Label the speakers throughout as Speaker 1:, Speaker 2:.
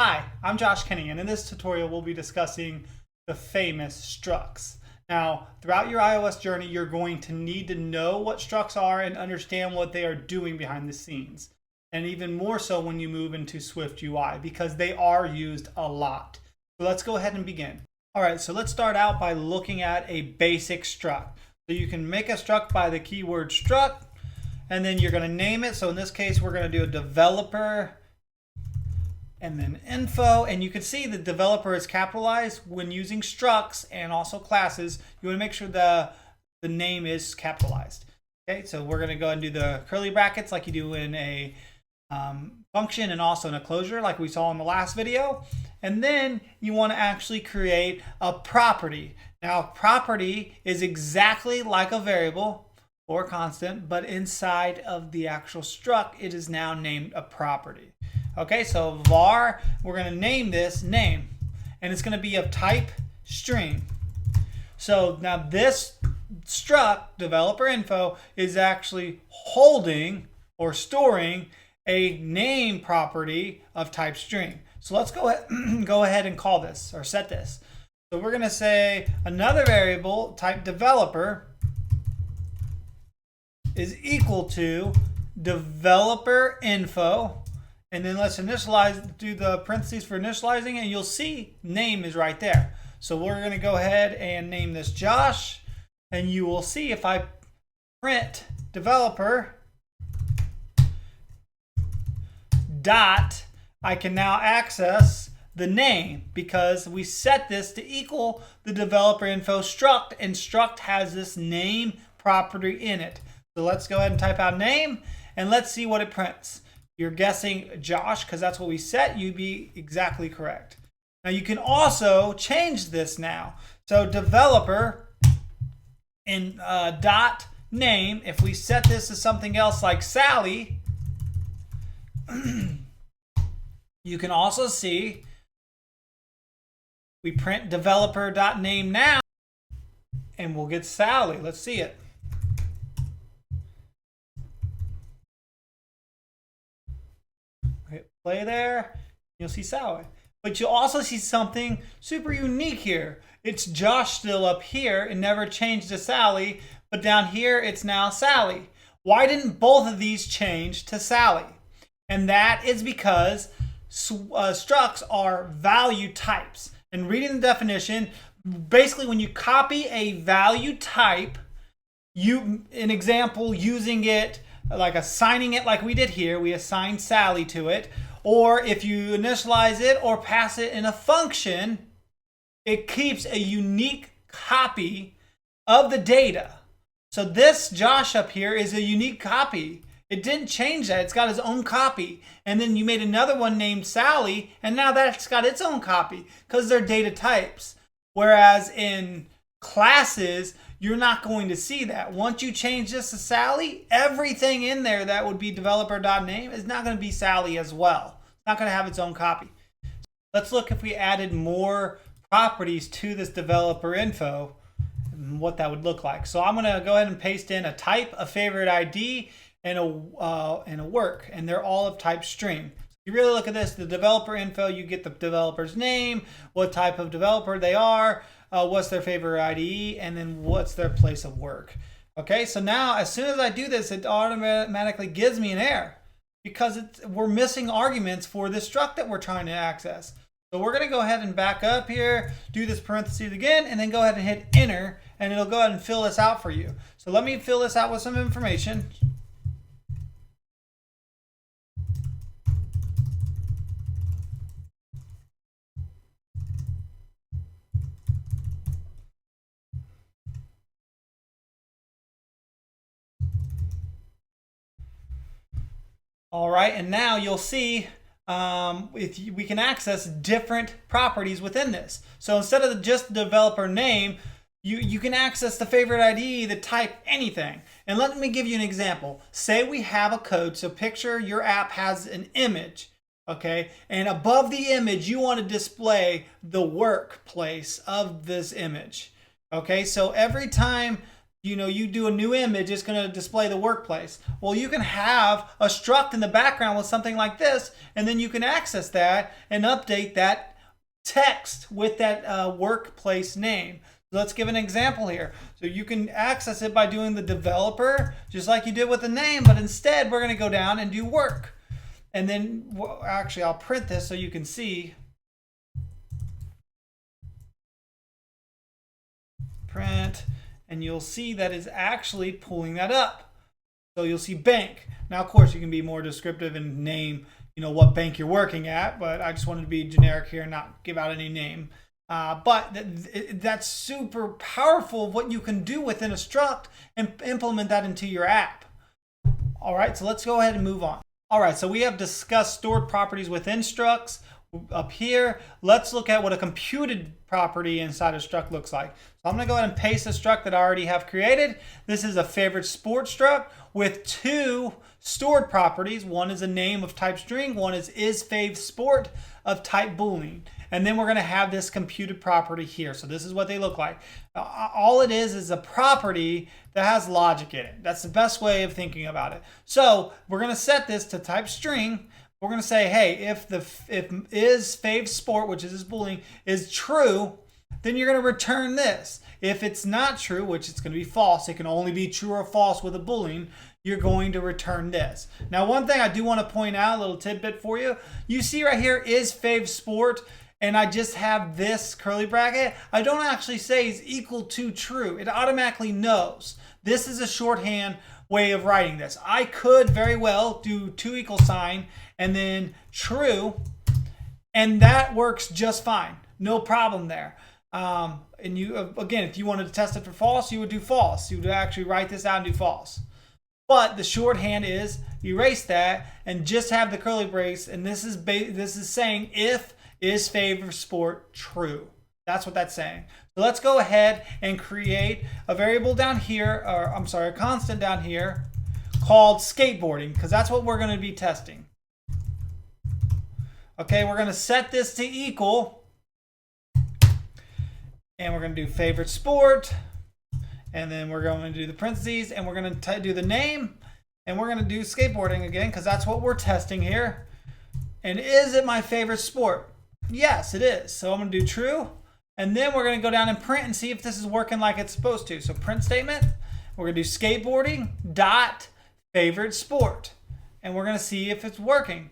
Speaker 1: Hi, I'm Josh Kenny, and in this tutorial we'll be discussing the famous structs. Now, throughout your iOS journey, you're going to need to know what structs are and understand what they are doing behind the scenes. And even more so when you move into Swift UI, because they are used a lot. So let's go ahead and begin. All right, so let's start out by looking at a basic struct. So you can make a struct by the keyword struct, and then you're going to name it. So in this case, we're going to do a developer and then info, and you can see the developer is capitalized when using structs and also classes. You want to make sure the name is capitalized. Okay, so we're going to go and do the curly brackets like you do in a function and also in a closure like we saw in the last video. And then you want to actually create a property. Now, property is exactly like a variable or a constant, but inside of the actual struct, it is now named a property. Okay, so var, we're going to name this name, and it's going to be of type string. So now this struct, developer info, is actually holding or storing a name property of type string. So let's go ahead and call this or set this. So we're going to say another variable type developer is equal to developer info. And then let's initialize, do the parentheses for initializing, and you'll see name is right there. So we're going to go ahead and name this Josh, and you will see if I print developer dot, I can now access the name because we set this to equal the developer info struct, and struct has this name property in it. So let's go ahead and type out name, and let's see what it prints. You're guessing Josh because that's what we set. You'd be exactly correct. Now you can also change this now. So developer in dot name, if we set this to something else like Sally, you can also see we print developer dot name now, and we'll get Sally. Let's see it. Play there, you'll see Sally. But you'll also see something super unique here. It's Josh still up here and never changed to Sally, but down here it's now Sally. Why didn't both of these change to Sally? And that is because structs are value types. And reading the definition, basically when you copy a value type, an example using it, like assigning it like we did here, we assigned Sally to it, or if you initialize it or pass it in a function, it keeps a unique copy of the data. So this Josh up here is a unique copy. It didn't change that. It's got its own copy. And then you made another one named Sally, and now that's got its own copy because they're data types. Whereas in classes, you're not going to see that. Once you change this to Sally, everything in there that would be developer.name is not going to be Sally as well. It's not going to have its own copy. Let's look if we added more properties to this developer info and what that would look like. So I'm going to go ahead and paste in a type, a favorite ID, and a work, and they're all of type string. You really look at this, the developer info, you get the developer's name, what type of developer they are, what's their favorite IDE, and then what's their place of work. Okay, so now as soon as I do this, it automatically gives me an error because we're missing arguments for this struct that we're trying to access. So we're going to go ahead and back up here, do this parentheses again, and then go ahead and hit enter, and it'll go ahead and fill this out for you. So let me fill this out with some information. All right, and now you'll see we can access different properties within this. So instead of just the developer name, you can access the favorite ID, the type, anything. And let me give you an example. Say we have a code, so picture your app has an image, okay? And above the image, you want to display the workplace of this image, okay? So every time you do a new image, it's going to display the workplace. Well, you can have a struct in the background with something like this, and then you can access that and update that text with that workplace name. So let's give an example here. So you can access it by doing the developer, just like you did with the name, but instead we're going to go down and do work. And then, actually, I'll print this so you can see. Print, and you'll see that it's actually pulling that up. So you'll see bank. Now, of course, you can be more descriptive and name, what bank you're working at, but I just wanted to be generic here and not give out any name. But that's super powerful what you can do within a struct and implement that into your app. All right, so let's go ahead and move on. All right, so we have discussed stored properties within structs. Up here, let's look at what a computed property inside a struct looks like. So I'm going to go ahead and paste the struct that I already have created. This is a favorite sport struct with 2 stored properties. One is a name of type string, one is fav sport of type boolean. And then we're going to have this computed property here. So this is what they look like. All it is a property that has logic in it. That's the best way of thinking about it. So we're going to set this to type string. We're going to say, hey, if is fav sport, which is this boolean, is true, then you're going to return this. If it's not true, which it's going to be false, it can only be true or false with a boolean, you're going to return this. Now, one thing I do want to point out, a little tidbit for you. You see right here is fav sport, and I just have this curly bracket. I don't actually say is equal to true. It automatically knows. This is a shorthand way of writing this. I could very well do 2 equal sign and then true, and that works just fine. No problem there. And you, again, if you wanted to test it for false, you would do false. You would actually write this out and do false. But the shorthand is erase that and just have the curly brace, and this is saying if is fav sport true. That's what that's saying. So let's go ahead and create a variable down here, or I'm sorry, a constant down here called skateboarding, because that's what we're going to be testing. Okay, we're going to set this to equal, and we're going to do favorite sport, and then we're going to do the parentheses, and we're going to do the name, and we're going to do skateboarding again, because that's what we're testing here. And is it my favorite sport? Yes, it is. So I'm going to do true. And then we're going to go down and print and see if this is working like it's supposed to. So print statement, we're going to do skateboarding dot favorite sport. And we're going to see if it's working.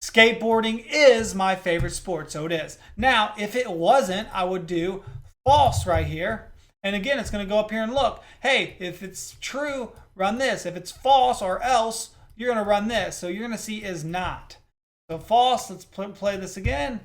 Speaker 1: Skateboarding is my favorite sport, so it is. Now, if it wasn't, I would do false right here. And again, it's going to go up here and look. Hey, if it's true, run this. If it's false or else, you're going to run this. So you're going to see is not. So false, let's play this again.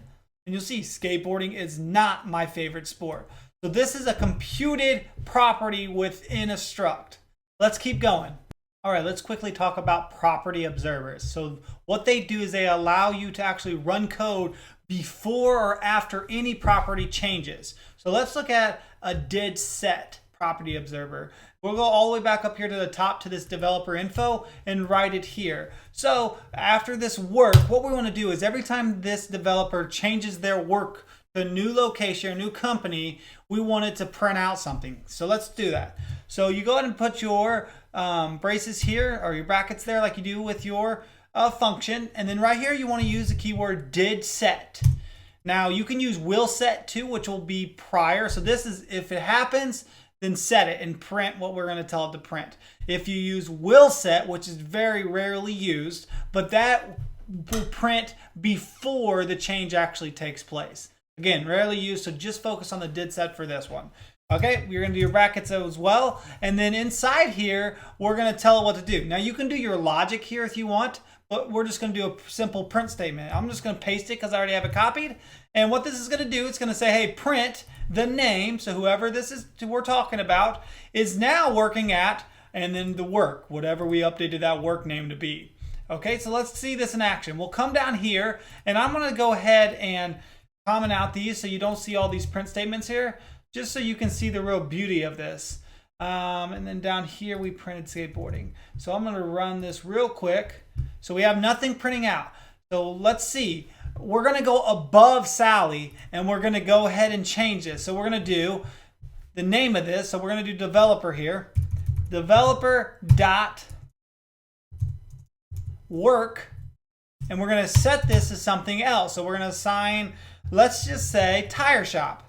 Speaker 1: And you'll see skateboarding is not my favorite sport. So this is a computed property within a struct. Let's keep going. All right, let's quickly talk about property observers. So what they do is they allow you to actually run code before or after any property changes. So let's look at a did set property observer. We'll go all the way back up here to the top to this developer info and write it here. So after this work, what we want to do is every time this developer changes their work to a new location, a new company, we want it to print out something. So let's do that. So you go ahead and put your braces here, or your brackets there like you do with your function. And then right here, you want to use the keyword did set. Now you can use will set too, which will be prior. So this is if it happens, then set it and print what we're going to tell it to print. If you use will set, which is very rarely used, but that will print before the change actually takes place. Again, rarely used, so just focus on the did set for this one. Okay, you're going to do your brackets as well. And then inside here, we're going to tell it what to do. Now you can do your logic here if you want, but we're just going to do a simple print statement. I'm just going to paste it because I already have it copied. And what this is going to do, it's going to say, hey, print the name. So whoever this is we're talking about is now working at, and then the work, whatever we updated that work name to be. Okay, so let's see this in action. We'll come down here, and I'm going to go ahead and comment out these so you don't see all these print statements here, just so you can see the real beauty of this. And then down here, we printed skateboarding. So I'm going to run this real quick. So we have nothing printing out. So let's see. We're going to go above Sally, and we're going to go ahead and change this. So we're going to do the name of this. So we're going to do developer here. Developer dot work. And we're going to set this as something else. So we're going to assign, let's just say, tire shop.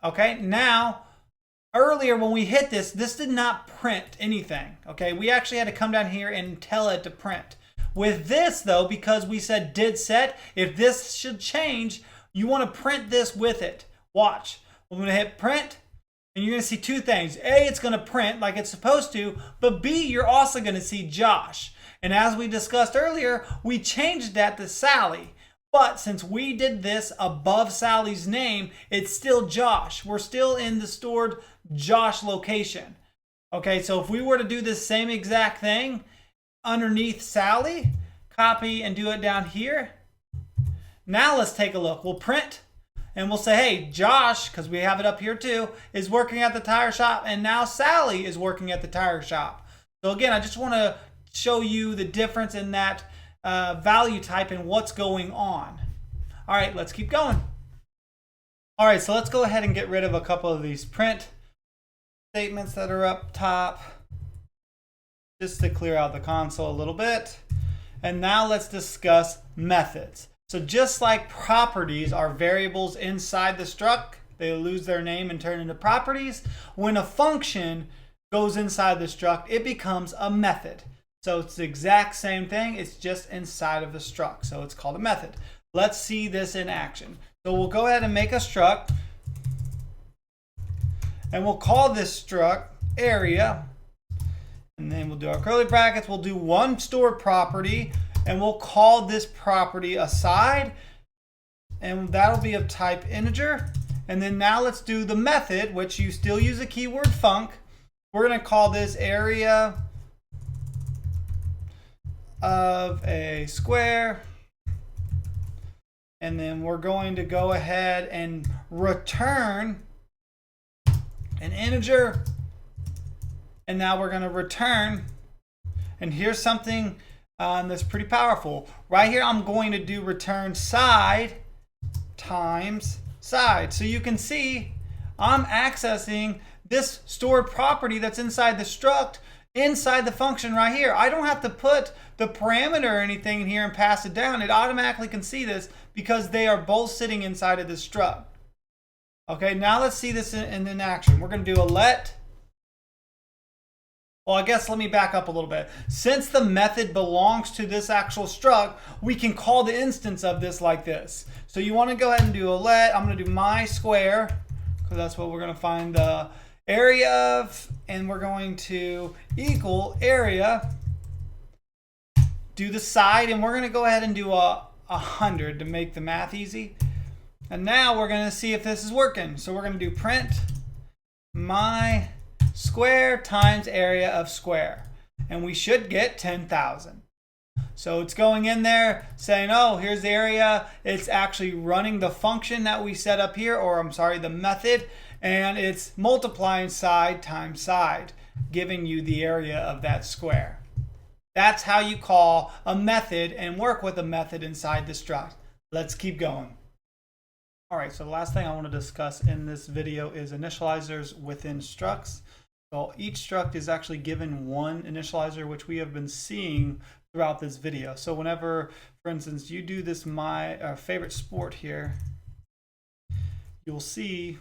Speaker 1: Okay, now, earlier when we hit this, this did not print anything. Okay, we actually had to come down here and tell it to print. With this, though, because we said did set, if this should change, you want to print this with it. Watch. We're going to hit print. And you're going to see two things. A, it's going to print like it's supposed to, but B, you're also going to see Josh. And as we discussed earlier, we changed that to Sally. But since we did this above Sally's name, it's still Josh. We're still in the stored Josh location. Okay, so if we were to do this same exact thing underneath Sally, copy and do it down here. Now let's take a look. We'll print. And we'll say, hey, Josh, because we have it up here too, is working at the tire shop. And now Sally is working at the tire shop. So again, I just want to show you the difference in that value type and what's going on. All right, let's keep going. All right, so let's go ahead and get rid of a couple of these print statements that are up top, just to clear out the console a little bit. And now let's discuss methods. So just like properties are variables inside the struct, they lose their name and turn into properties. When a function goes inside the struct, it becomes a method. So it's the exact same thing, it's just inside of the struct. So it's called a method. Let's see this in action. So we'll go ahead and make a struct. And we'll call this struct area. And then we'll do our curly brackets. We'll do one stored property. And we'll call this property aside, and that'll be of type integer. And then now let's do the method, which you still use a keyword func. We're going to call this area of a square. And then we're going to go ahead and return an integer. And now we're going to return, and here's something that's pretty powerful. Right here, I'm going to do return side times side. So you can see I'm accessing this stored property that's inside the struct inside the function right here. I don't have to put the parameter or anything in here and pass it down. It automatically can see this because they are both sitting inside of the struct. Okay, now let's see this in action. We're going to do a let. Well, I guess let me back up a little bit. Since the method belongs to this actual struct, we can call the instance of this like this. So you want to go ahead and do a let. I'm going to do my square, because that's what we're going to find the area of. And we're going to equal area. Do the side, and we're going to go ahead and do 100 to make the math easy. And now we're going to see if this is working. So we're going to do print my square times area of square, and we should get 10,000. So it's going in there saying, oh, here's the area. It's actually running the function that we set up here, or I'm sorry, the method, and it's multiplying side times side, giving you the area of that square. That's how you call a method and work with a method inside the struct. Let's keep going. All right, so the last thing I want to discuss in this video is initializers within structs. So each struct is actually given one initializer, which we have been seeing throughout this video. So whenever, for instance, you do this my favorite sport here, you'll see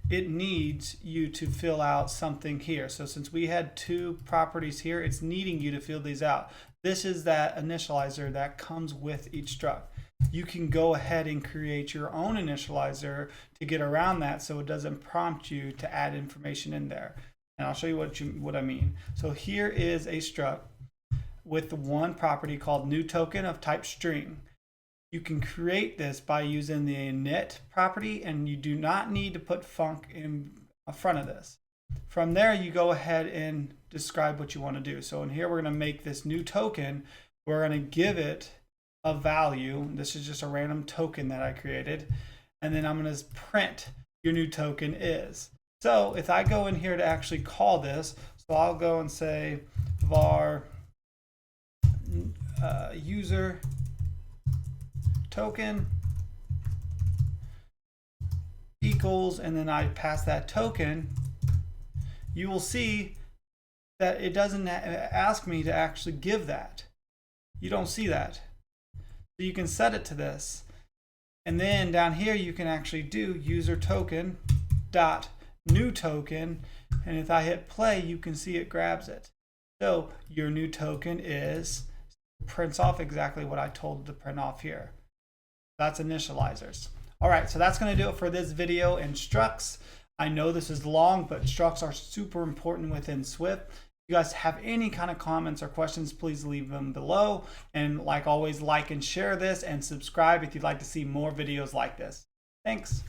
Speaker 1: it needs you to fill out something here. So since we had two properties here, it's needing you to fill these out. This is that initializer that comes with each struct. You can go ahead and create your own initializer to get around that so it doesn't prompt you to add information in there. And I'll show you what I mean. So here is a struct with one property called new token of type string. You can create this by using the init property, and you do not need to put func in front of this. From there, you go ahead and describe what you want to do. So in here, we're going to make this new token. We're going to give it a value. This is just a random token that I created. And then I'm going to print your new token is. So if I go in here to actually call this, so I'll go and say var user token equals, and then I pass that token, you will see that it doesn't ask me to actually give that. You don't see that. So you can set it to this. And then down here you can actually do user token dot new token, and if I hit play you can see it grabs it. So your new token prints off exactly what I told it to print off here. That's initializers. All right, so that's going to do it for this video in structs. I know this is long, but structs are super important within Swift. If you guys have any kind of comments or questions, please leave them below. And like always, like and share this and subscribe if you'd like to see more videos like this. Thanks.